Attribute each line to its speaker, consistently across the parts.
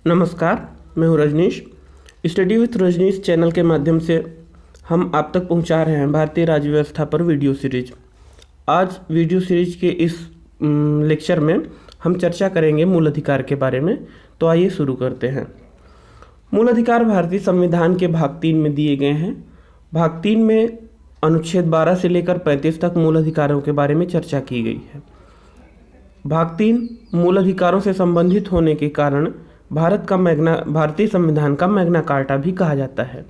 Speaker 1: नमस्कार, मैं हूँ Rajneesh. Study with Rajneesh channel के माध्यम से हम आप तक पहुँचा रहे हैं भारतीय राज्य व्यवस्था पर वीडियो सीरीज। आज वीडियो सीरीज के इस लेक्चर में हम चर्चा करेंगे मूल अधिकार के बारे में। तो आइए शुरू करते हैं। मूल अधिकार भारतीय संविधान के भाग 3 में दिए गए हैं। भाग 3 में अनुच्छेद 12 से लेकर 35 तक मूल अधिकारों के बारे में चर्चा की गई है। भाग 3 मूल अधिकारों से संबंधित होने के कारण भारतीय संविधान का मैग्ना कार्टा भी कहा जाता है।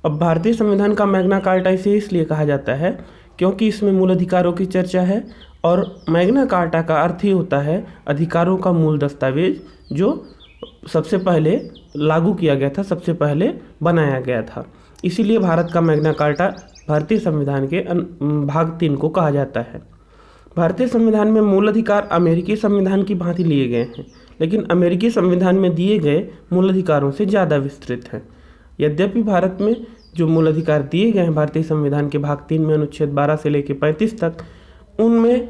Speaker 1: अब भारतीय संविधान का मैग्ना कार्टा इसे इसलिए कहा जाता है क्योंकि इसमें मूल अधिकारों की चर्चा है, और मैग्ना कार्टा का अर्थ ही होता है अधिकारों का मूल दस्तावेज, जो सबसे पहले लागू किया गया था, सबसे पहले बनाया गया था। इसीलिए भारत का मैग्ना कार्टा भारतीय संविधान के भाग 3 को कहा जाता है। भारतीय संविधान में मूल अधिकार अमेरिकी संविधान की भांति लिए गए हैं, लेकिन अमेरिकी संविधान में दिए गए मूल अधिकारों से ज़्यादा विस्तृत हैं। यद्यपि भारत में जो मूल अधिकार दिए गए हैं भारतीय संविधान के भाग 3 में अनुच्छेद 12 से लेकर 35 तक, उनमें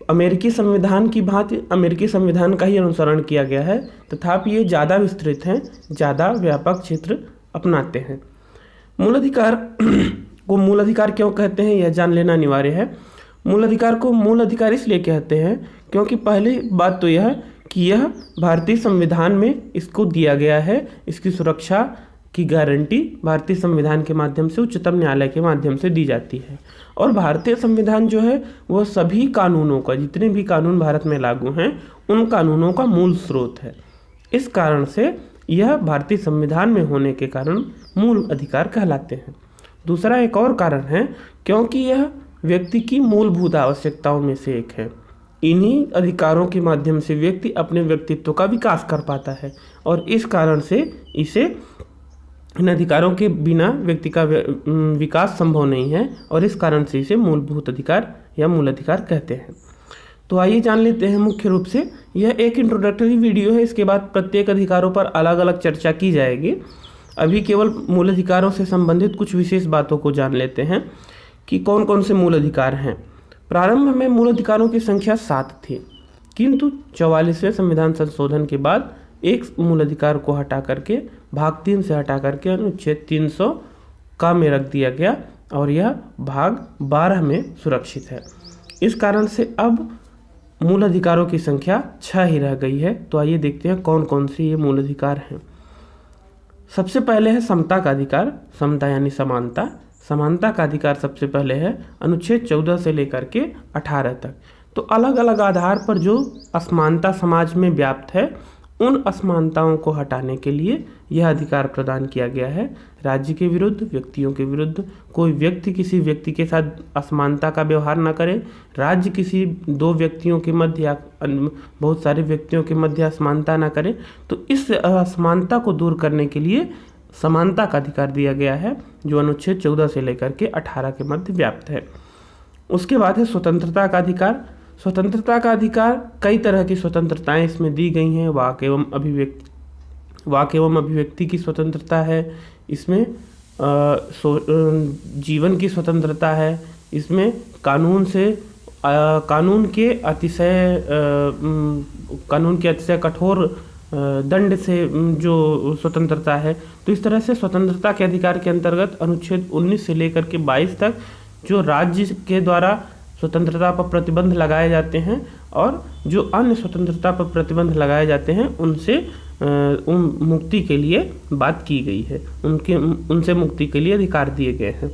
Speaker 1: अमेरिकी संविधान की भांति अमेरिकी संविधान का ही अनुसरण किया गया है, तथापि ये ज़्यादा विस्तृत हैं, ज़्यादा व्यापक क्षेत्र अपनाते हैं। मूल अधिकार को मूल अधिकार क्यों कहते हैं, यह जान लेना अनिवार्य है। मूल अधिकार को मूल अधिकार इसलिए कहते हैं क्योंकि पहली बात तो यह कि यह भारतीय संविधान में इसको दिया गया है। इसकी सुरक्षा की गारंटी भारतीय संविधान के माध्यम से, उच्चतम न्यायालय के माध्यम से दी जाती है। और भारतीय संविधान जो है वह सभी कानूनों का, जितने भी कानून भारत में लागू हैं, उन कानूनों का मूल स्रोत है। इस कारण से यह भारतीय संविधान में होने के कारण मूल अधिकार कहलाते हैं। दूसरा एक और कारण है क्योंकि यह व्यक्ति की मूलभूत आवश्यकताओं में से एक है। इन्हीं अधिकारों के माध्यम से व्यक्ति अपने व्यक्तित्व का विकास कर पाता है, और इस कारण से इसे, इन अधिकारों के बिना व्यक्ति का विकास संभव नहीं है, और इस कारण से इसे मूलभूत अधिकार या मूल अधिकार कहते हैं। तो आइए जान लेते हैं। मुख्य रूप से यह एक इंट्रोडक्टरी वीडियो है, इसके बाद प्रत्येक अधिकारों पर अलग अलग चर्चा की जाएगी। अभी केवल मूल अधिकारों से संबंधित कुछ विशेष बातों को जान लेते हैं कि कौन कौन से मूल अधिकार हैं। प्रारंभ में मूल अधिकारों की संख्या 7 थी, किंतु 44वें संविधान संशोधन के बाद एक मूल अधिकार को हटा करके, भाग 3 से हटा करके अनुच्छेद 300 का में रख दिया गया, और यह भाग 12 में सुरक्षित है। इस कारण से अब मूल अधिकारों की संख्या 6 ही रह गई है। तो आइए देखते हैं कौन कौन से ये मूल अधिकार हैं। सबसे पहले है समता का अधिकार। समता यानी समानता। समानता का अधिकार सबसे पहले है अनुच्छेद 14 से लेकर के 18 तक। तो अलग अलग आधार पर जो असमानता समाज में व्याप्त है, उन असमानताओं को हटाने के लिए यह अधिकार प्रदान किया गया है। राज्य के विरुद्ध, व्यक्तियों के विरुद्ध कोई व्यक्ति किसी व्यक्ति के साथ असमानता का व्यवहार न करे। राज्य किसी दो व्यक्तियों के मध्य या बहुत सारे व्यक्तियों के मध्य असमानता न करे। तो इस असमानता को दूर करने के लिए समानता का अधिकार दिया गया है, जो अनुच्छेद 14 से लेकर के 18 के मध्य व्याप्त है। उसके बाद है स्वतंत्रता का अधिकार। स्वतंत्रता का अधिकार, कई तरह की स्वतंत्रताएं इसमें दी गई हैं। वाक एवं अभिव्यक्ति की स्वतंत्रता है, इसमें जीवन की स्वतंत्रता है, इसमें कानून के अतिशय कठोर दंड से जो स्वतंत्रता है। तो इस तरह से स्वतंत्रता के अधिकार के अंतर्गत अनुच्छेद 19 से लेकर के 22 तक जो राज्य के द्वारा स्वतंत्रता पर प्रतिबंध लगाए जाते हैं, और जो अन्य स्वतंत्रता पर प्रतिबंध लगाए जाते हैं, उनसे मुक्ति के लिए बात की गई है। उनसे मुक्ति के लिए अधिकार दिए गए हैं।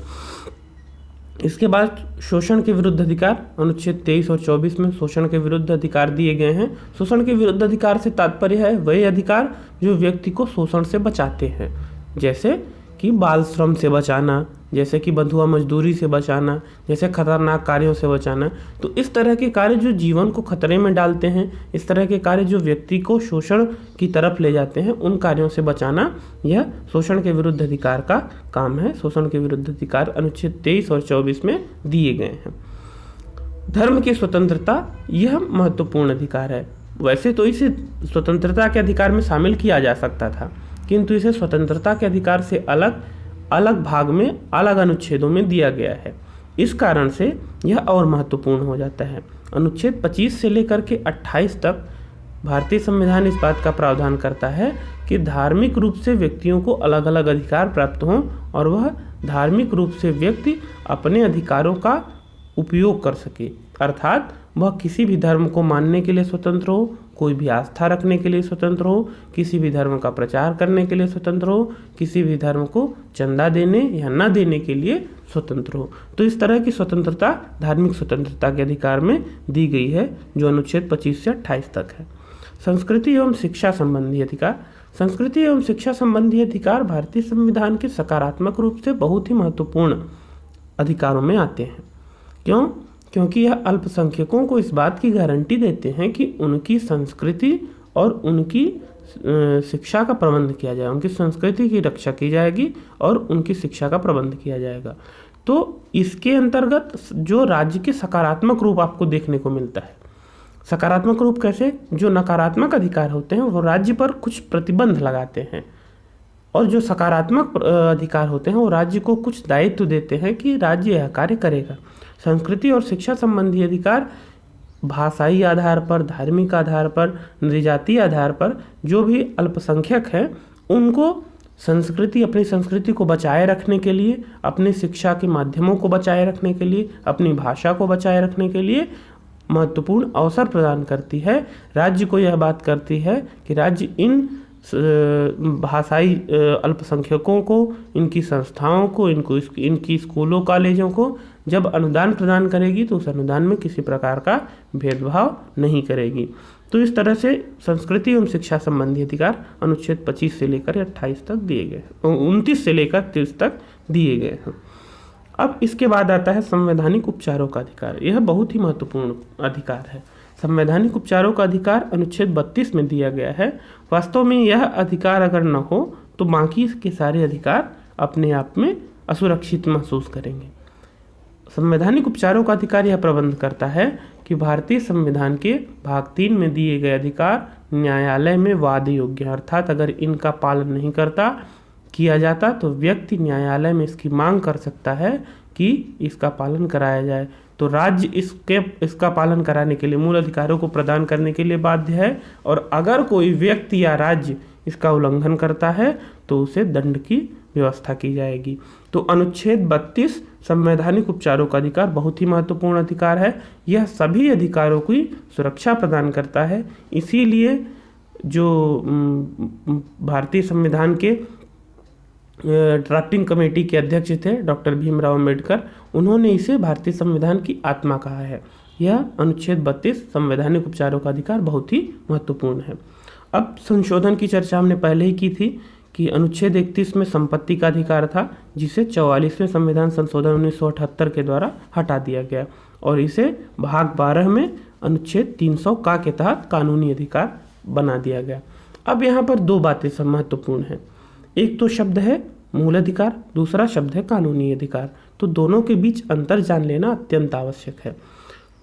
Speaker 1: इसके बाद शोषण के विरुद्ध अधिकार। अनुच्छेद 23 और 24 में शोषण के विरुद्ध अधिकार दिए गए हैं। शोषण के विरुद्ध अधिकार से तात्पर्य है वही अधिकार जो व्यक्ति को शोषण से बचाते हैं, जैसे कि बाल श्रम से बचाना, जैसे कि बंधुआ मजदूरी से बचाना, जैसे खतरनाक कार्यों से बचाना। तो इस तरह के कार्य जो जीवन को खतरे में डालते हैं, इस तरह के कार्य जो व्यक्ति को शोषण की तरफ ले जाते हैं, उन कार्यों से बचाना, यह शोषण के विरुद्ध अधिकार का काम है। शोषण के विरुद्ध अधिकार अनुच्छेद 23 और 24 में दिए गए हैं। धर्म की स्वतंत्रता, यह महत्वपूर्ण अधिकार है। वैसे तो इसे स्वतंत्रता के अधिकार में शामिल किया जा सकता था, किंतु इसे स्वतंत्रता के अधिकार से अलग अलग भाग में, अलग अनुच्छेदों में दिया गया है। इस कारण से यह और महत्वपूर्ण हो जाता है। अनुच्छेद 25 से लेकर के 28 तक भारतीय संविधान इस बात का प्रावधान करता है कि धार्मिक रूप से व्यक्तियों को अलग अलग अधिकार प्राप्त हों और वह धार्मिक रूप से व्यक्ति अपने अधिकारों का उपयोग कर सके, अर्थात वह किसी भी धर्म को मानने के लिए स्वतंत्र हो, कोई भी आस्था रखने के लिए स्वतंत्र हो, किसी भी धर्म का प्रचार करने के लिए स्वतंत्र हो, किसी भी धर्म को चंदा देने या न देने के लिए स्वतंत्र हो। तो इस तरह की स्वतंत्रता धार्मिक स्वतंत्रता के अधिकार में दी गई है, जो अनुच्छेद 25 से 28 तक है। संस्कृति एवं शिक्षा संबंधी अधिकार। संस्कृति एवं शिक्षा संबंधी अधिकार भारतीय संविधान के सकारात्मक रूप से बहुत ही महत्वपूर्ण अधिकारों में आते हैं। क्यों? क्योंकि यह अल्पसंख्यकों को इस बात की गारंटी देते हैं कि उनकी संस्कृति और उनकी शिक्षा का प्रबंध किया जाए, उनकी संस्कृति की रक्षा की जाएगी और उनकी शिक्षा का प्रबंध किया जाएगा। तो इसके अंतर्गत जो राज्य के सकारात्मक रूप आपको देखने को मिलता है। सकारात्मक रूप कैसे? जो नकारात्मक अधिकार होते हैं वो राज्य पर कुछ प्रतिबंध लगाते हैं, और जो सकारात्मक अधिकार होते हैं वो राज्य को कुछ दायित्व देते हैं कि राज्य यह कार्य करेगा। संस्कृति और शिक्षा संबंधी अधिकार भाषाई आधार पर, धार्मिक आधार पर, नृजातीय आधार पर जो भी अल्पसंख्यक हैं उनको अपनी संस्कृति को बचाए रखने के लिए, अपनी शिक्षा के माध्यमों को बचाए रखने के लिए, अपनी भाषा को बचाए रखने के लिए महत्वपूर्ण अवसर प्रदान करती है। राज्य को यह बात करती है कि राज्य इन भाषाई अल्पसंख्यकों को, इनकी संस्थाओं को, इनकी स्कूलों कॉलेजों को जब अनुदान प्रदान करेगी तो उस अनुदान में किसी प्रकार का भेदभाव नहीं करेगी। तो इस तरह से संस्कृति एवं शिक्षा संबंधी अधिकार अनुच्छेद 25 से लेकर 28 तक दिए गए, 29 से लेकर 30 तक दिए गए हैं। अब इसके बाद आता है संवैधानिक उपचारों का अधिकार। यह बहुत ही महत्वपूर्ण अधिकार है। संवैधानिक उपचारों का अधिकार अनुच्छेद 32 में दिया गया है। वास्तव में यह अधिकार अगर न हो तो बाकी के सारे अधिकार अपने आप में असुरक्षित महसूस करेंगे। संवैधानिक उपचारों का अधिकार यह प्रबंध करता है कि भारतीय संविधान के भाग 3 में दिए गए अधिकार न्यायालय में वाद योग्य, अर्थात अगर इनका पालन नहीं किया जाता तो व्यक्ति न्यायालय में इसकी मांग कर सकता है कि इसका पालन कराया जाए। तो राज्य इसका पालन कराने के लिए, मूल अधिकारों को प्रदान करने के लिए बाध्य है, और अगर कोई व्यक्ति या राज्य इसका उल्लंघन करता है तो उसे दंड की व्यवस्था की जाएगी। तो अनुच्छेद 32 संवैधानिक उपचारों का अधिकार बहुत ही महत्वपूर्ण अधिकार है। यह सभी अधिकारों की सुरक्षा प्रदान करता है। इसीलिए जो भारतीय संविधान के ड्राफ्टिंग कमेटी के अध्यक्ष थे डॉक्टर भीमराव अंबेडकर, उन्होंने इसे भारतीय संविधान की आत्मा कहा है। यह अनुच्छेद 32 संवैधानिक उपचारों का अधिकार बहुत ही महत्वपूर्ण है। अब संशोधन की चर्चा हमने पहले ही की थी कि अनुच्छेद 31 में संपत्ति का अधिकार था, जिसे 44वें संविधान संशोधन 1978 के द्वारा हटा दिया गया, और इसे भाग 12 में अनुच्छेद 300 का के तहत कानूनी अधिकार बना दिया गया। अब यहाँ पर दो बातें सब महत्वपूर्ण हैं। एक तो शब्द है मूल अधिकार, दूसरा शब्द है कानूनी अधिकार। तो दोनों के बीच अंतर जान लेना अत्यंत आवश्यक है।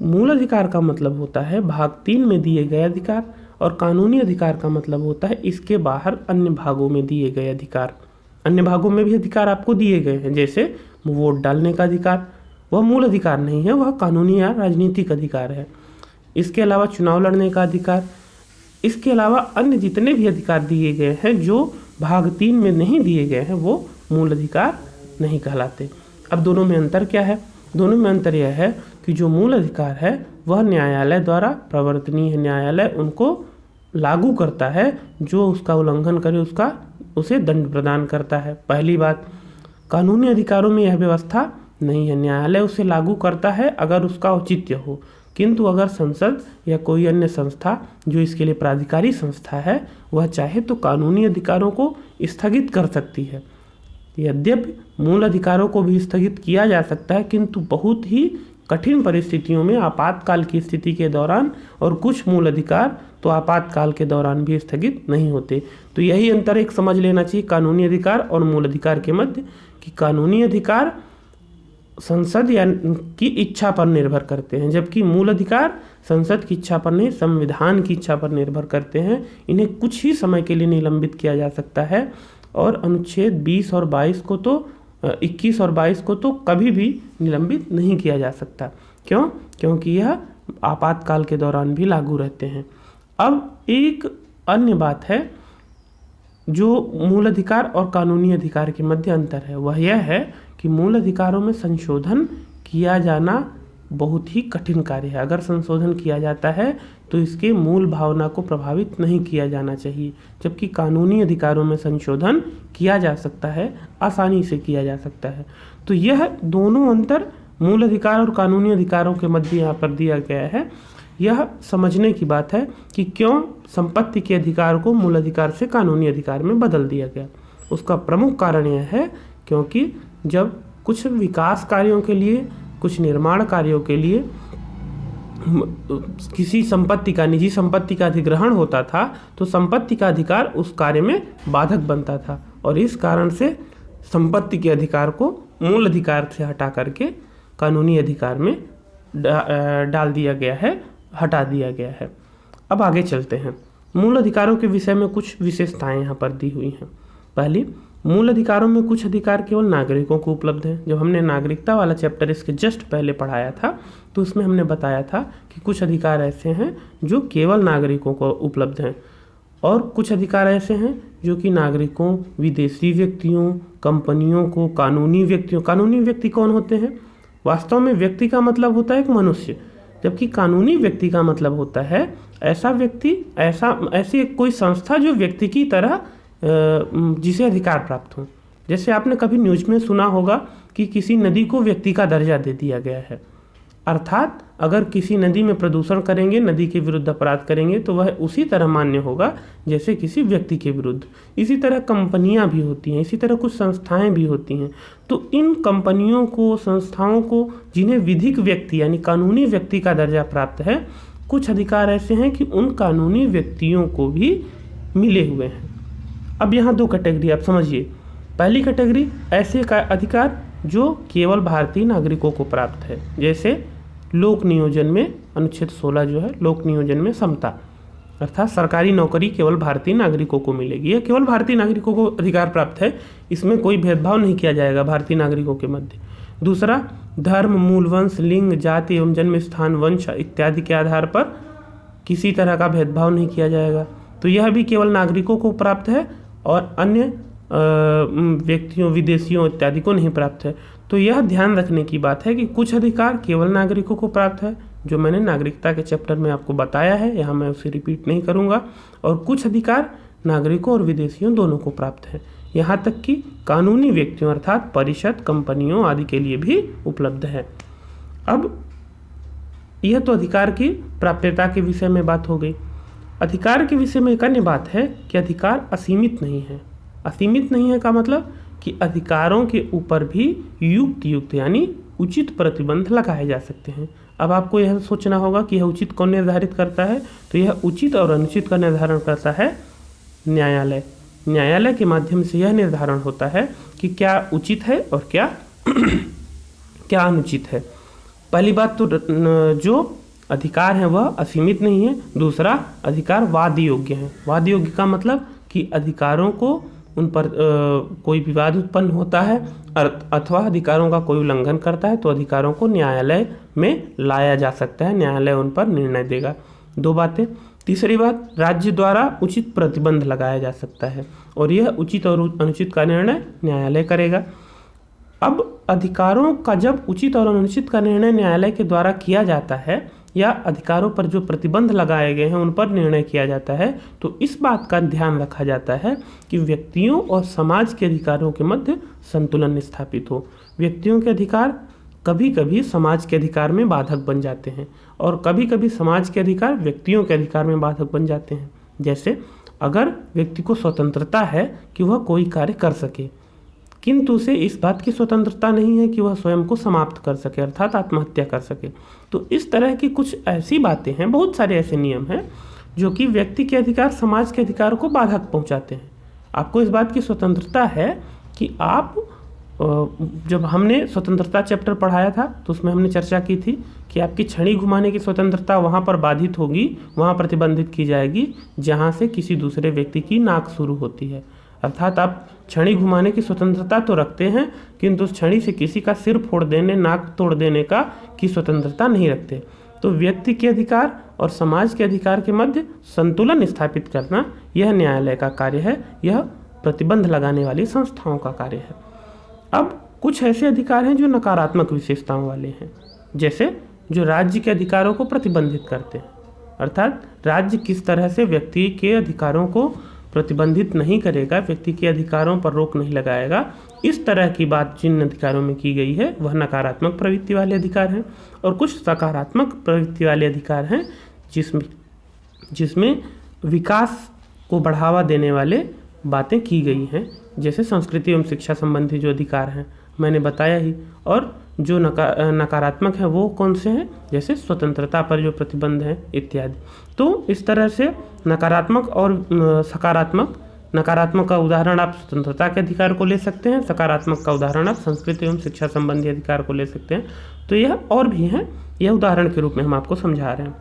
Speaker 1: मूल अधिकार का मतलब होता है भाग 3 में दिए गए अधिकार, और कानूनी अधिकार का मतलब होता है इसके बाहर अन्य भागों में दिए गए अधिकार। अन्य भागों में भी अधिकार आपको दिए गए हैं, जैसे वोट डालने का अधिकार, वह मूल अधिकार नहीं है, वह कानूनी या राजनीतिक अधिकार है। इसके अलावा चुनाव लड़ने का अधिकार, इसके अलावा अन्य जितने भी अधिकार दिए गए हैं जो भाग 3 में नहीं दिए गए हैं वो मूल अधिकार नहीं कहलाते। अब दोनों में अंतर क्या है? दोनों में अंतर यह है कि जो मूल अधिकार है वह न्यायालय द्वारा प्रवर्तनीय है, न्यायालय उनको लागू करता है, जो उसका उल्लंघन करे उसे दंड प्रदान करता है। पहली बात, कानूनी अधिकारों में यह व्यवस्था नहीं है, न्यायालय उसे लागू करता है अगर उसका औचित्य हो, किंतु अगर संसद या कोई अन्य संस्था जो इसके लिए प्राधिकारी संस्था है वह चाहे तो कानूनी अधिकारों को स्थगित कर सकती है। यद्यपि मूल अधिकारों को भी स्थगित किया जा सकता है, किंतु बहुत ही कठिन परिस्थितियों में, आपातकाल की स्थिति के दौरान, और कुछ मूल अधिकार तो आपातकाल के दौरान भी स्थगित नहीं होते। तो यही अंतर एक समझ लेना चाहिए कानूनी अधिकार और मूल अधिकार के मध्य, कि कानूनी अधिकार संसद या की इच्छा पर निर्भर करते हैं, जबकि मूल अधिकार संसद की इच्छा पर नहीं, संविधान की इच्छा पर निर्भर करते हैं। इन्हें कुछ ही समय के लिए निलंबित किया जा सकता है, और अनुच्छेद 20 और 22 को तो 21 और 22 को तो कभी भी निलंबित नहीं किया जा सकता। क्यों? क्योंकि यह आपातकाल के दौरान भी लागू रहते हैं। अब एक अन्य बात है जो मूल अधिकार और कानूनी अधिकार के मध्य अंतर है, वह यह है कि मूल अधिकारों में संशोधन किया जाना बहुत ही कठिन कार्य है। अगर संशोधन किया जाता है तो इसके मूल भावना को प्रभावित नहीं किया जाना चाहिए, जबकि कानूनी अधिकारों में संशोधन किया जा सकता है, आसानी से किया जा सकता है। तो यह दोनों अंतर मूल अधिकार और कानूनी अधिकारों के मध्य यहाँ पर दिया गया है। यह समझने की बात है कि क्यों संपत्ति के अधिकार को मूल अधिकार से कानूनी अधिकार में बदल दिया गया। उसका प्रमुख कारण यह है क्योंकि जब कुछ विकास कार्यों के लिए, कुछ निर्माण कार्यों के लिए किसी संपत्ति का, निजी संपत्ति का अधिग्रहण होता था तो संपत्ति का अधिकार उस कार्य में बाधक बनता था, और इस कारण से संपत्ति के अधिकार को मूल अधिकार से हटा करके कानूनी अधिकार में डाल दिया गया है, हटा दिया गया है। अब आगे चलते हैं। मूल अधिकारों के विषय में कुछ विशेषताएं यहाँ पर दी हुई हैं। पहली, मूल अधिकारों में कुछ अधिकार केवल नागरिकों को उपलब्ध हैं। जब हमने नागरिकता वाला चैप्टर इसके जस्ट पहले पढ़ाया था तो उसमें हमने बताया था कि कुछ अधिकार ऐसे हैं जो केवल नागरिकों को उपलब्ध हैं, और कुछ अधिकार ऐसे हैं जो कि नागरिकों, विदेशी व्यक्तियों, कंपनियों को, कानूनी व्यक्तियों। कानूनी व्यक्ति कौन होते हैं? वास्तव में व्यक्ति का मतलब होता है एक मनुष्य, जबकि कानूनी व्यक्ति का मतलब होता है ऐसा व्यक्ति, ऐसी कोई संस्था जो व्यक्ति की तरह जिसे अधिकार प्राप्त हो। जैसे आपने कभी न्यूज़ में सुना होगा कि किसी नदी को व्यक्ति का दर्जा दे दिया गया है, अर्थात अगर किसी नदी में प्रदूषण करेंगे, नदी के विरुद्ध अपराध करेंगे तो वह उसी तरह मान्य होगा जैसे किसी व्यक्ति के विरुद्ध। इसी तरह कंपनियां भी होती हैं, इसी तरह कुछ संस्थाएं भी होती हैं। तो इन कंपनियों को, संस्थाओं को जिन्हें विधिक व्यक्ति यानी कानूनी व्यक्ति का दर्जा प्राप्त है, कुछ अधिकार ऐसे हैं कि उन कानूनी व्यक्तियों को भी मिले हुए हैं। अब यहाँ दो कैटेगरी आप समझिए। पहली कैटेगरी ऐसे का अधिकार जो केवल भारतीय नागरिकों को प्राप्त है, जैसे लोक नियोजन में अनुच्छेद 16 जो है, लोक नियोजन में समता, अर्थात सरकारी नौकरी केवल भारतीय नागरिकों को मिलेगी। यह केवल भारतीय नागरिकों को अधिकार प्राप्त है, इसमें कोई भेदभाव नहीं किया जाएगा भारतीय नागरिकों के मध्य। दूसरा, धर्म, मूल वंश, लिंग, जाति एवं जन्म स्थान, वंश इत्यादि के आधार पर किसी तरह का भेदभाव नहीं किया जाएगा। तो यह भी केवल नागरिकों को प्राप्त है और अन्य व्यक्तियों, विदेशियों इत्यादि को नहीं प्राप्त है। तो यह ध्यान रखने की बात है कि कुछ अधिकार केवल नागरिकों को प्राप्त है, जो मैंने नागरिकता के चैप्टर में आपको बताया है, यहाँ मैं उसे रिपीट नहीं करूँगा, और कुछ अधिकार नागरिकों और विदेशियों दोनों को प्राप्त है। यहाँ तक कि कानूनी व्यक्तियों अर्थात परिषद, कंपनियों आदि के लिए भी उपलब्ध है। अब यह तो अधिकार की प्राप्यता के विषय में बात हो गई। अधिकार के विषय में एक अन्य बात है कि अधिकार असीमित नहीं है। असीमित नहीं है का मतलब कि अधिकारों के ऊपर भी युक्त यानी उचित प्रतिबंध लगाए जा सकते हैं। अब आपको यह सोचना होगा कि यह उचित कौन निर्धारित करता है, तो यह उचित और अनुचित का निर्धारण करता है न्यायालय। न्यायालय के माध्यम से यह निर्धारण होता है कि क्या उचित है और क्या क्या अनुचित है। पहली बात तो जो अधिकार है वह असीमित नहीं है। दूसरा, अधिकार वाद योग्य है। वाद योग्य का मतलब कि अधिकारों को उन पर कोई विवाद उत्पन्न होता है अथवा अधिकारों का कोई उल्लंघन करता है तो अधिकारों को न्यायालय में लाया जा सकता है, न्यायालय उन पर निर्णय देगा। दो बातें। तीसरी बात, राज्य द्वारा उचित प्रतिबंध लगाया जा सकता है और यह उचित और अनुचित का निर्णय न्यायालय करेगा। अब अधिकारों का जब उचित और अनुचित का निर्णय न्यायालय के द्वारा किया जाता है या अधिकारों पर जो प्रतिबंध लगाए गए हैं उन पर निर्णय किया जाता है, तो इस बात का ध्यान रखा जाता है कि व्यक्तियों और समाज के अधिकारों के मध्य संतुलन स्थापित हो। व्यक्तियों के अधिकार कभी कभी समाज के अधिकार में बाधक बन जाते हैं और कभी कभी समाज के अधिकार व्यक्तियों के अधिकार में बाधक बन जाते हैं। जैसे अगर व्यक्ति को स्वतंत्रता है कि वह कोई कार्य कर सके, किंतु उसे इस बात की स्वतंत्रता नहीं है कि वह स्वयं को समाप्त कर सके अर्थात आत्महत्या कर सके, तो इस तरह की कुछ ऐसी बातें हैं, बहुत सारे ऐसे नियम हैं जो कि व्यक्ति के अधिकार समाज के अधिकार को बाधक पहुंचाते हैं। आपको इस बात की स्वतंत्रता है कि आप, जब हमने स्वतंत्रता चैप्टर पढ़ाया था तो उसमें हमने चर्चा की थी कि आपकी छड़ी घुमाने की स्वतंत्रता वहाँ पर बाधित होगी, वहाँ प्रतिबंधित की जाएगी जहाँ से किसी दूसरे व्यक्ति की नाक शुरू होती है। अर्थात आप छड़ी घुमाने की स्वतंत्रता तो रखते हैं किंतु उस छड़ी से किसी का सिर फोड़ देने, नाक तोड़ देने की स्वतंत्रता नहीं रखते। तो व्यक्ति के अधिकार और समाज के अधिकार के मध्य संतुलन स्थापित करना यह न्यायालय का कार्य है, यह प्रतिबंध लगाने वाली संस्थाओं का कार्य है। अब कुछ ऐसे अधिकार हैं जो नकारात्मक विशेषताओं वाले हैं, जैसे जो राज्य के अधिकारों को प्रतिबंधित करते हैं, अर्थात राज्य किस तरह से व्यक्ति के अधिकारों को प्रतिबंधित नहीं करेगा, व्यक्ति के अधिकारों पर रोक नहीं लगाएगा, इस तरह की बात जिन अधिकारों में की गई है वह नकारात्मक प्रवृत्ति वाले अधिकार हैं। और कुछ सकारात्मक प्रवृत्ति वाले अधिकार हैं जिसमें विकास को बढ़ावा देने वाले बातें की गई हैं, जैसे संस्कृति एवं शिक्षा संबंधी जो अधिकार हैं मैंने बताया ही। और जो नकारात्मक है वो कौन से हैं, जैसे स्वतंत्रता पर जो प्रतिबंध हैं इत्यादि। तो इस तरह से नकारात्मक और सकारात्मक, नकारात्मक का उदाहरण आप स्वतंत्रता के अधिकार को ले सकते हैं, सकारात्मक का उदाहरण आप संस्कृति एवं शिक्षा संबंधी अधिकार को ले सकते हैं। तो यह और भी हैं, यह उदाहरण के रूप में हम आपको समझा रहे हैं।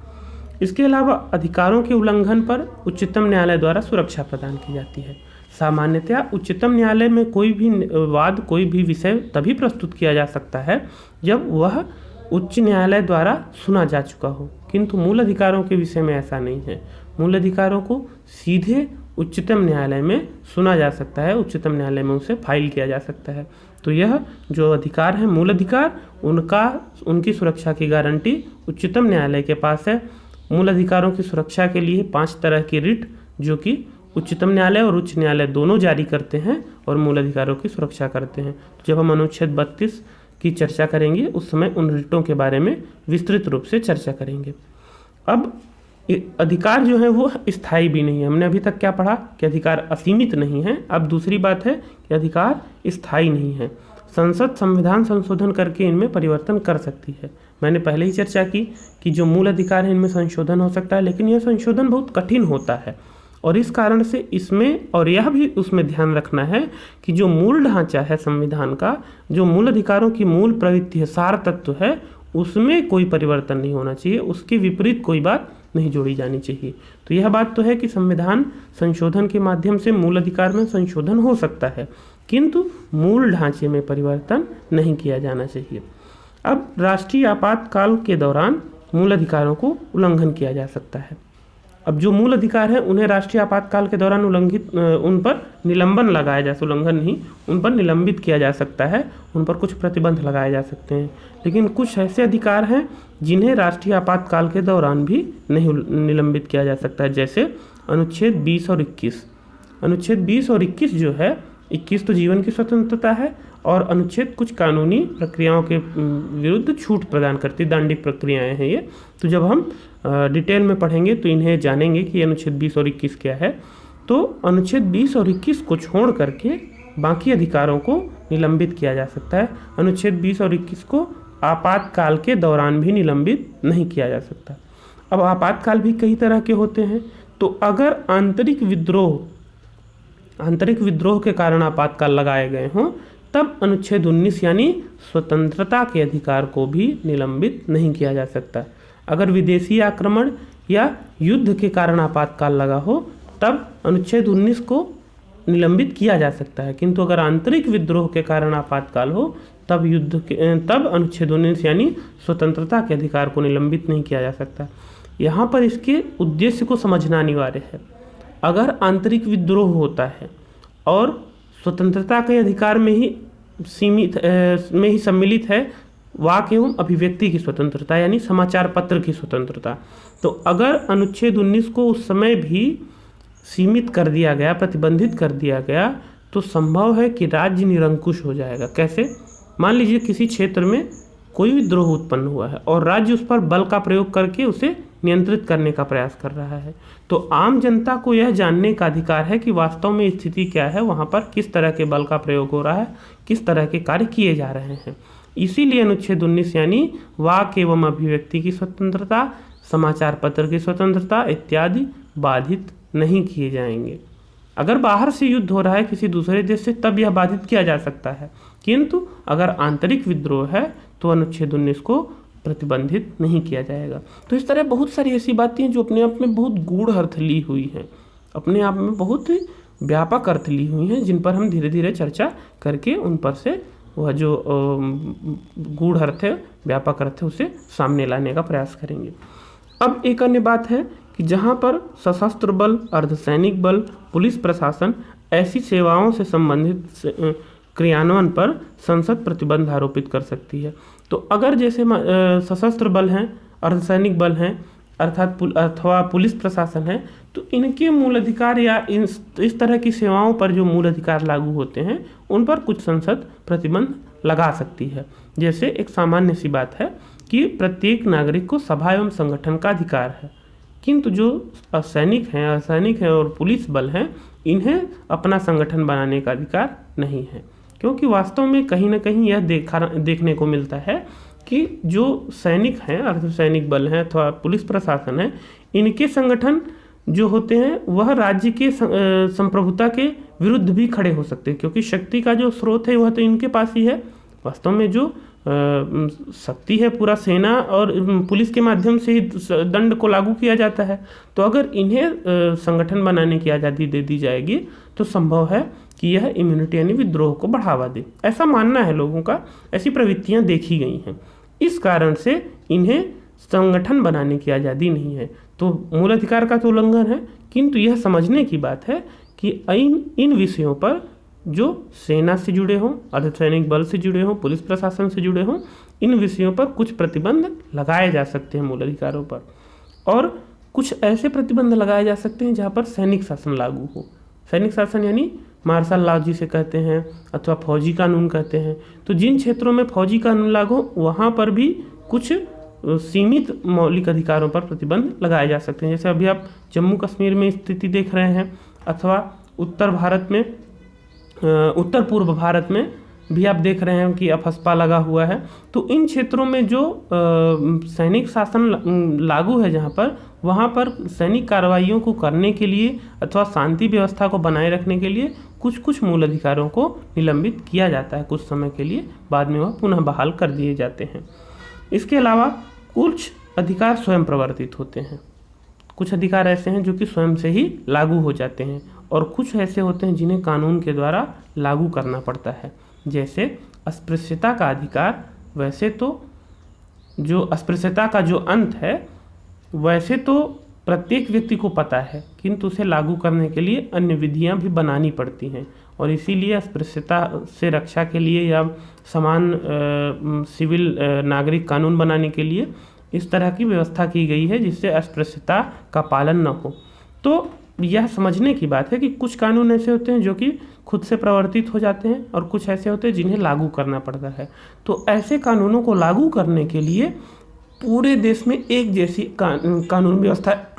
Speaker 1: इसके अलावा अधिकारों के उल्लंघन पर उच्चतम न्यायालय द्वारा सुरक्षा प्रदान की जाती है। सामान्यतया उच्चतम न्यायालय में कोई भी वाद, कोई भी विषय तभी प्रस्तुत किया जा सकता है जब वह उच्च न्यायालय द्वारा सुना जा चुका हो, किंतु मूल अधिकारों के विषय में ऐसा नहीं है। मूल अधिकारों को सीधे उच्चतम न्यायालय में सुना जा सकता है, उच्चतम न्यायालय में उसे फाइल किया जा सकता है। तो यह जो अधिकार है, मूल अधिकार, उनकी सुरक्षा की गारंटी उच्चतम न्यायालय के पास है। मूल अधिकारों की सुरक्षा के लिए 5 तरह की रिट जो कि उच्चतम न्यायालय और उच्च न्यायालय दोनों जारी करते हैं और मूल अधिकारों की सुरक्षा करते हैं। जब हम अनुच्छेद 32 की चर्चा करेंगे उस समय उन रिटों के बारे में विस्तृत रूप से चर्चा करेंगे। अब अधिकार जो है वो स्थायी भी नहीं है। हमने अभी तक क्या पढ़ा कि अधिकार असीमित नहीं है। अब दूसरी बात है कि अधिकार स्थायी नहीं है। संसद संविधान संशोधन करके इनमें परिवर्तन कर सकती है। मैंने पहले ही चर्चा की कि जो मूल अधिकार है इनमें संशोधन हो सकता है, लेकिन यह संशोधन बहुत कठिन होता है और इस कारण से इसमें, और यह भी उसमें ध्यान रखना है कि जो मूल ढांचा है संविधान का, जो मूल अधिकारों की मूल प्रवृत्ति है, सार तत्व है, उसमें कोई परिवर्तन नहीं होना चाहिए, उसके विपरीत कोई बात नहीं जोड़ी जानी चाहिए। तो यह बात तो है कि संविधान संशोधन के माध्यम से मूल अधिकार में संशोधन हो सकता है, किंतु मूल ढांचे में परिवर्तन नहीं किया जाना चाहिए। अब राष्ट्रीय आपातकाल के दौरान मूल अधिकारों को उल्लंघन किया जा सकता है। अब जो मूल अधिकार है उन्हें राष्ट्रीय आपातकाल के दौरान उन पर निलंबन लगाया जा, उल्लंघन नहीं, उन पर निलंबित किया जा सकता है, उन पर कुछ प्रतिबंध लगाए जा सकते हैं। लेकिन कुछ ऐसे अधिकार हैं जिन्हें राष्ट्रीय आपातकाल के दौरान भी नहीं निलंबित किया जा सकता है, जैसे अनुच्छेद 20 और 21। अनुच्छेद 20 और 21 जो है, 21 तो जीवन की स्वतंत्रता है और अनुच्छेद कुछ कानूनी प्रक्रियाओं के विरुद्ध छूट प्रदान करती दंडिक प्रक्रियाएं हैं ये। तो जब हम डिटेल में पढ़ेंगे तो इन्हें जानेंगे कि अनुच्छेद 20 और 21 क्या है। तो अनुच्छेद 20 और 21 को छोड़ करके बाकी अधिकारों को निलंबित किया जा सकता है। अनुच्छेद 20 और 21 को आपातकाल के दौरान भी निलंबित नहीं किया जा सकता। अब आपातकाल भी कई तरह के होते हैं। तो अगर आंतरिक विद्रोह के कारण आपातकाल लगाए गए हों तब अनुच्छेद 19 यानी स्वतंत्रता के अधिकार को भी निलंबित नहीं किया जा सकता। अगर विदेशी आक्रमण या युद्ध के कारण आपातकाल लगा हो तब अनुच्छेद 19 को निलंबित किया जा सकता है, किंतु अगर आंतरिक विद्रोह के कारण आपातकाल हो तब अनुच्छेद 19 यानी स्वतंत्रता के अधिकार को निलंबित नहीं किया जा सकता। यहाँ पर इसके उद्देश्य को समझना अनिवार्य है। अगर आंतरिक विद्रोह होता है और स्वतंत्रता के अधिकार में ही सम्मिलित है वाक एवं अभिव्यक्ति की स्वतंत्रता यानी समाचार पत्र की स्वतंत्रता, तो अगर अनुच्छेद 19 को उस समय भी सीमित कर दिया गया, प्रतिबंधित कर दिया गया, तो संभव है कि राज्य निरंकुश हो जाएगा। कैसे? मान लीजिए किसी क्षेत्र में कोई विद्रोह उत्पन्न हुआ है और राज्य उस पर बल का प्रयोग करके उसे नियंत्रित करने का प्रयास कर रहा है, तो आम जनता को यह जानने का अधिकार है कि वास्तव में स्थिति क्या है, वहाँ पर किस तरह के बल का प्रयोग हो रहा है, किस तरह के कार्य किए जा रहे हैं। इसीलिए अनुच्छेद 19 यानी वाक एवं अभिव्यक्ति की स्वतंत्रता, समाचार पत्र की स्वतंत्रता इत्यादि बाधित नहीं किए जाएंगे। अगर बाहर से युद्ध हो रहा है किसी दूसरे देश से तब यह बाधित किया जा सकता है, किंतु अगर आंतरिक विद्रोह है तो अनुच्छेद 19 को प्रतिबंधित नहीं किया जाएगा। तो इस तरह बहुत सारी ऐसी बातें हैं जो अपने आप में बहुत गूढ़ अर्थ ली हुई हैं, अपने आप में बहुत व्यापक अर्थ ली हुई हैं, जिन पर हम धीरे धीरे चर्चा करके उन पर से वह जो गूढ़ अर्थ है, व्यापक अर्थ है, उसे सामने लाने का प्रयास करेंगे। अब एक अन्य बात है कि जहाँ पर सशस्त्र बल, अर्धसैनिक बल, पुलिस प्रशासन ऐसी सेवाओं से संबंधित क्रियान्वयन पर संसद प्रतिबंध आरोपित कर सकती है। तो अगर जैसे सशस्त्र बल हैं, अर्धसैनिक बल हैं, अथवा पुलिस प्रशासन है, तो इनके मूल अधिकार या इस तरह की सेवाओं पर जो मूल अधिकार लागू होते हैं उन पर कुछ संसद प्रतिबंध लगा सकती है। जैसे एक सामान्य सी बात है कि प्रत्येक नागरिक को सभा एवं संगठन का अधिकार है, किंतु जो सैनिक हैं, अर्धसैनिक हैं और पुलिस बल हैं, इन्हें अपना संगठन बनाने का अधिकार नहीं है। क्योंकि वास्तव में कहीं ना कहीं यह देखने को मिलता है कि जो सैनिक हैं, अर्धसैनिक बल हैं अथवा पुलिस प्रशासन है, इनके संगठन जो होते हैं वह राज्य के संप्रभुता के विरुद्ध भी खड़े हो सकते हैं, क्योंकि शक्ति का जो स्रोत है वह तो इनके पास ही है। वास्तव में जो शक्ति है पूरा सेना और पुलिस के माध्यम से ही दंड को लागू किया जाता है। तो अगर इन्हें संगठन बनाने की आज़ादी दे दी जाएगी तो संभव है कि यह इम्यूनिटी यानी विद्रोह को बढ़ावा दे। ऐसा मानना है लोगों का, ऐसी प्रवृत्तियां देखी गई हैं। इस कारण से इन्हें संगठन बनाने की आज़ादी नहीं है। तो मूल अधिकार का तो उल्लंघन है, किंतु यह समझने की बात है कि इन विषयों पर जो सेना से जुड़े हों, अर्धसैनिक बल से जुड़े हों, पुलिस प्रशासन से जुड़े हों, इन विषयों पर कुछ प्रतिबंध लगाए जा सकते हैं मूल अधिकारों पर, और कुछ ऐसे प्रतिबंध लगाए जा सकते हैं जहाँ पर सैनिक शासन लागू हो। सैनिक शासन यानी मार्शल लॉ जिसे कहते हैं अथवा फौजी कानून कहते हैं। तो जिन क्षेत्रों में फौजी कानून लागू हो वहाँ पर भी कुछ सीमित मौलिक अधिकारों पर प्रतिबंध लगाए जा सकते हैं। जैसे अभी आप जम्मू कश्मीर में स्थिति देख रहे हैं, अथवा उत्तर पूर्व भारत में भी आप देख रहे हैं कि अफस्पा लगा हुआ है। तो इन क्षेत्रों में जो सैनिक शासन लागू है, जहाँ पर वहाँ पर सैनिक कार्रवाइयों को करने के लिए अथवा शांति व्यवस्था को बनाए रखने के लिए कुछ मूल अधिकारों को निलंबित किया जाता है कुछ समय के लिए, बाद में वह पुनः बहाल कर दिए जाते हैं। इसके अलावा कुछ अधिकार स्वयं प्रवर्तित होते हैं। कुछ अधिकार ऐसे हैं जो कि स्वयं से ही लागू हो जाते हैं, और कुछ ऐसे होते हैं जिन्हें कानून के द्वारा लागू करना पड़ता है। जैसे अस्पृश्यता का अधिकार, वैसे तो जो अस्पृश्यता का जो अंत है वैसे तो प्रत्येक व्यक्ति को पता है, किंतु उसे लागू करने के लिए अन्य विधियां भी बनानी पड़ती हैं, और इसीलिए अस्पृश्यता से रक्षा के लिए या समान सिविल नागरिक कानून बनाने के लिए इस तरह की व्यवस्था की गई है जिससे अस्पृश्यता का पालन न हो। तो यह समझने की बात है कि कुछ कानून ऐसे होते हैं जो कि खुद से प्रवर्तित हो जाते हैं, और कुछ ऐसे होते हैं जिन्हें लागू करना पड़ता है। तो ऐसे कानूनों को लागू करने के लिए पूरे देश में एक जैसी कानून व्यवस्था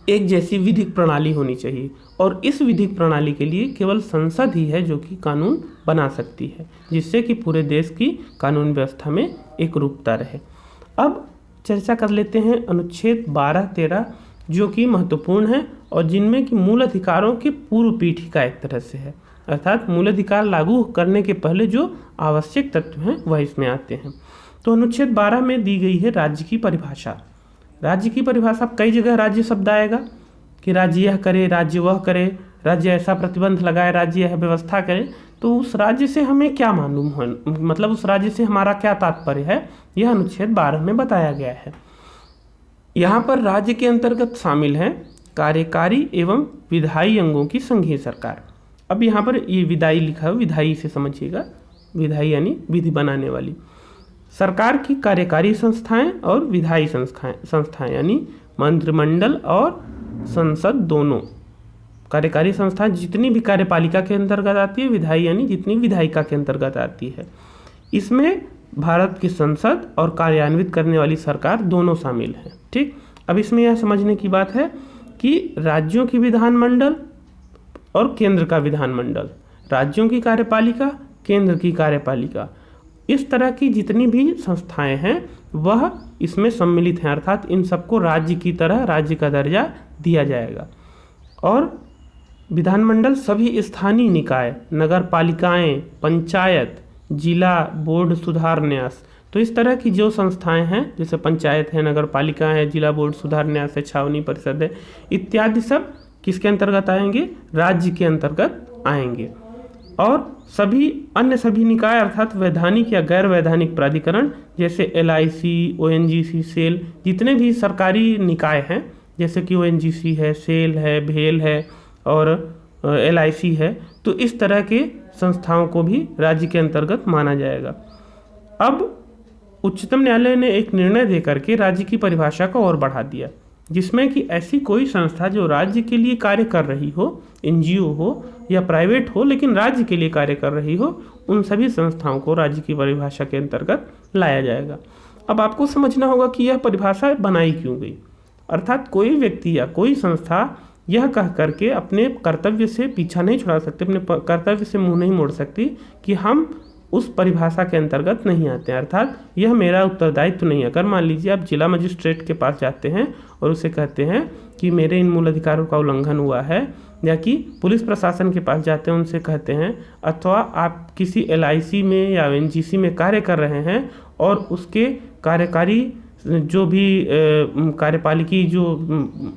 Speaker 1: एक जैसी विधिक प्रणाली होनी चाहिए, और इस विधिक प्रणाली के लिए केवल संसद ही है जो कि कानून बना सकती है, जिससे कि पूरे देश की कानून व्यवस्था में एक रूपता रहे। अब चर्चा कर लेते हैं अनुच्छेद 12-13 जो कि महत्वपूर्ण है और जिनमें कि मूल अधिकारों की पूर्व पीठिका एक तरह से है, अर्थात मूल अधिकार लागू करने के पहले जो आवश्यक तत्व हैं वह इसमें आते हैं। तो अनुच्छेद 12 में दी गई है राज्य की परिभाषा। राज्य की परिभाषा, कई जगह राज्य शब्द आएगा कि राज्य यह करे, राज्य वह करे, राज्य ऐसा प्रतिबंध लगाए, राज्य यह व्यवस्था करे। तो उस राज्य से हमें क्या मालूम है, मतलब उस राज्य से हमारा क्या तात्पर्य है, यह अनुच्छेद 12 में बताया गया है। यहाँ पर राज्य के अंतर्गत शामिल है कार्यकारी एवं विधायी अंगों की संघीय सरकार। अब यहाँ पर ये विधायी लिखा है, विधायी से समझिएगा, विधायी यानी विधि बनाने वाली। सरकार की कार्यकारी संस्थाएं और विधायी संस्थाएं यानी मंत्रिमंडल और संसद दोनों। कार्यकारी संस्थाएं जितनी भी कार्यपालिका के अंतर्गत आती है, विधायी यानी जितनी विधायिका के अंतर्गत आती है। इसमें भारत की संसद और कार्यान्वित करने वाली सरकार दोनों शामिल हैं। ठीक, अब इसमें यह समझने की बात है कि राज्यों की विधानमंडल और केंद्र का विधानमंडल, राज्यों की कार्यपालिका, केंद्र की कार्यपालिका, इस तरह की जितनी भी संस्थाएं हैं वह इसमें सम्मिलित हैं, अर्थात इन सबको राज्य की तरह राज्य का दर्जा दिया जाएगा। और विधानमंडल सभी स्थानीय निकाय, नगर पालिकाएँ, पंचायत, जिला बोर्ड सुधार न्यास, तो इस तरह की जो संस्थाएं हैं जैसे पंचायत है, नगर पालिका है, जिला बोर्ड सुधार न्यास है, छावनी परिषद है, इत्यादि सब किसके अंतर्गत आएंगे, राज्य के अंतर्गत आएंगे। और सभी अन्य सभी निकाय अर्थात वैधानिक या गैर वैधानिक प्राधिकरण जैसे LIC, ONGC, सेल, जितने भी सरकारी निकाय हैं जैसे कि ONGC है, सेल है, भेल है और LIC है, तो इस तरह के संस्थाओं को भी राज्य के अंतर्गत माना जाएगा। अब उच्चतम न्यायालय ने एक निर्णय देकर के राज्य की परिभाषा को और बढ़ा दिया, जिसमें कि ऐसी कोई संस्था जो राज्य के लिए कार्य कर रही हो, NGO हो या प्राइवेट हो लेकिन राज्य के लिए कार्य कर रही हो, उन सभी संस्थाओं को राज्य की परिभाषा के अंतर्गत लाया जाएगा। अब आपको समझना होगा कि यह परिभाषा बनाई क्यों गई, अर्थात कोई व्यक्ति या कोई संस्था यह कह करके अपने कर्तव्य से पीछा नहीं छुड़ा सकते, अपने कर्तव्य से मुंह नहीं मोड़ सकती कि हम उस परिभाषा के अंतर्गत नहीं आते हैं, अर्थात यह मेरा उत्तरदायित्व नहीं है। अगर मान लीजिए आप जिला मजिस्ट्रेट के पास जाते हैं और उसे कहते हैं कि मेरे इन मूल अधिकारों का उल्लंघन हुआ है, या कि पुलिस प्रशासन के पास जाते हैं उनसे कहते हैं, अथवा आप किसी LIC में या ONGC में कार्य कर रहे हैं और उसके कार्यकारी जो भी कार्यपालिकी जो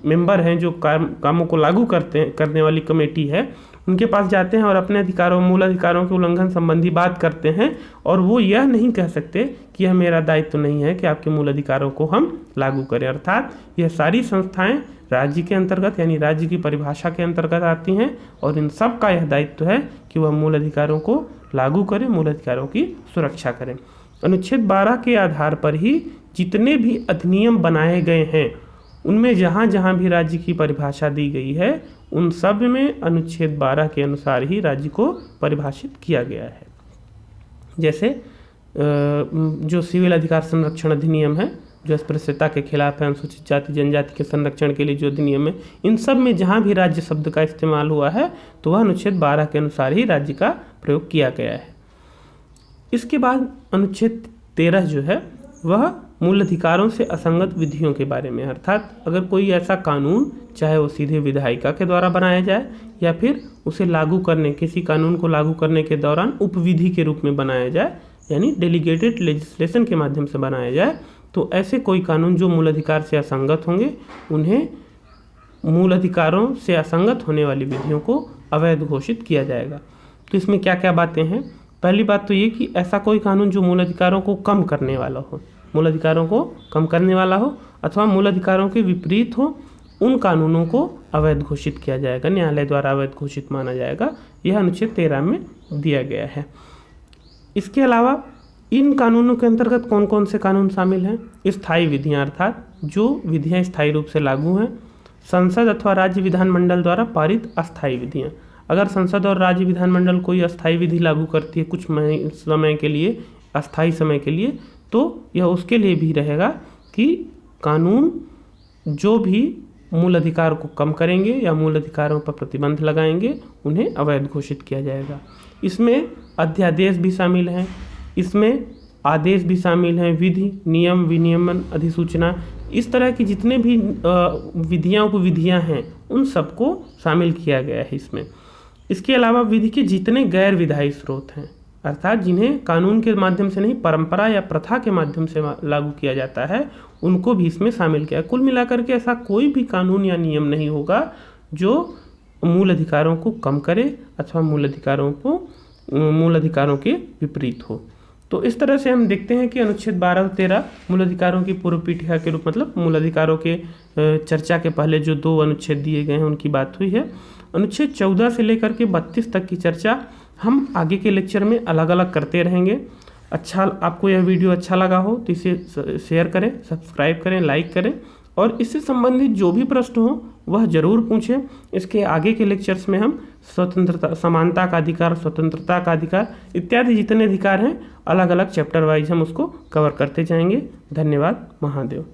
Speaker 1: मेंबर हैं, जो कामों को लागू करने वाली कमेटी है, उनके पास जाते हैं और अपने अधिकारों, मूल अधिकारों के उल्लंघन संबंधी बात करते हैं, और वो यह नहीं कह सकते कि यह मेरा दायित्व नहीं है कि आपके मूल अधिकारों को हम लागू करें। अर्थात यह सारी संस्थाएं राज्य के अंतर्गत यानी राज्य की परिभाषा के अंतर्गत आती हैं और इन सब का यह दायित्व है कि वह मूल अधिकारों को लागू करें, मूल अधिकारों की सुरक्षा करें। अनुच्छेद 12 के आधार पर ही जितने भी अधिनियम बनाए गए हैं उनमें जहाँ जहाँ भी राज्य की परिभाषा दी गई है उन सब में अनुच्छेद 12 के अनुसार ही राज्य को परिभाषित किया गया है। जैसे जो सिविल अधिकार संरक्षण अधिनियम है, जो अस्पृश्यता के खिलाफ है, अनुसूचित जाति जनजाति के संरक्षण के लिए जो अधिनियम है, इन सब में जहाँ भी राज्य शब्द का इस्तेमाल हुआ है तो वह अनुच्छेद 12 के अनुसार ही राज्य का प्रयोग किया गया है। इसके बाद अनुच्छेद 13 जो है वह मूल अधिकारों से असंगत विधियों के बारे में, अर्थात अगर कोई ऐसा कानून, चाहे वो सीधे विधायिका के द्वारा बनाया जाए या फिर उसे लागू करने, किसी कानून को लागू करने के दौरान उपविधि के रूप में बनाया जाए यानी डेलीगेटेड लेजिस्लेशन के माध्यम से बनाया जाए, तो ऐसे कोई कानून जो मूल अधिकार से असंगत होंगे उन्हें मूल अधिकारों से असंगत होने वाली विधियों को अवैध घोषित किया जाएगा। तो इसमें क्या क्या बातें हैं? पहली बात तो ये कि ऐसा कोई कानून जो मूल अधिकारों को कम करने वाला हो, मूल अधिकारों को कम करने वाला हो अथवा मूल अधिकारों के विपरीत हो, उन कानूनों को अवैध घोषित किया जाएगा, न्यायालय द्वारा अवैध घोषित माना जाएगा। यह अनुच्छेद 13 में दिया गया है। इसके अलावा इन कानूनों के अंतर्गत कौन कौन से कानून शामिल हैं? स्थायी विधियां, अर्थात जो विधियां स्थायी रूप से लागू हैं। संसद अथवा राज्य विधानमंडल द्वारा पारित अस्थायी विधियां, अगर संसद और राज्य विधानमंडल कोई अस्थायी विधि लागू करती है कुछ समय के लिए, अस्थायी समय के लिए, तो यह उसके लिए भी रहेगा कि कानून जो भी मूल अधिकार को कम करेंगे या मूल अधिकारों पर प्रतिबंध लगाएंगे उन्हें अवैध घोषित किया जाएगा। इसमें अध्यादेश भी शामिल हैं, इसमें आदेश भी शामिल हैं, विधि, नियम, विनियमन, अधिसूचना, इस तरह की जितने भी विधियाँ उपविधियाँ हैं उन सबको शामिल किया गया है इसमें। इसके अलावा विधि के जितने गैर विधायी स्रोत हैं, अर्थात जिन्हें कानून के माध्यम से नहीं परंपरा या प्रथा के माध्यम से लागू किया जाता है, उनको भी इसमें शामिल किया। कुल मिलाकर के ऐसा कोई भी कानून या नियम नहीं होगा जो मूल अधिकारों को कम करे अथवा मूल अधिकारों के विपरीत हो। तो इस तरह से हम देखते हैं कि अनुच्छेद 12 और 13 मूल अधिकारों की पूर्व पीठिका के रूप, मतलब मूल अधिकारों के चर्चा के पहले जो 2 अनुच्छेद दिए गए हैं उनकी बात हुई है। अनुच्छेद 14 से लेकर के 32 तक की चर्चा हम आगे के लेक्चर में अलग अलग करते रहेंगे। आपको यह वीडियो अच्छा लगा हो तो इसे शेयर करें, सब्सक्राइब करें, लाइक करें और इससे संबंधित जो भी प्रश्न हो वह जरूर पूछें। इसके आगे के लेक्चर्स में हम स्वतंत्रता, समानता का अधिकार, स्वतंत्रता का अधिकार इत्यादि जितने अधिकार हैं अलग अलग चैप्टर वाइज हम उसको कवर करते जाएंगे। धन्यवाद। महादेव।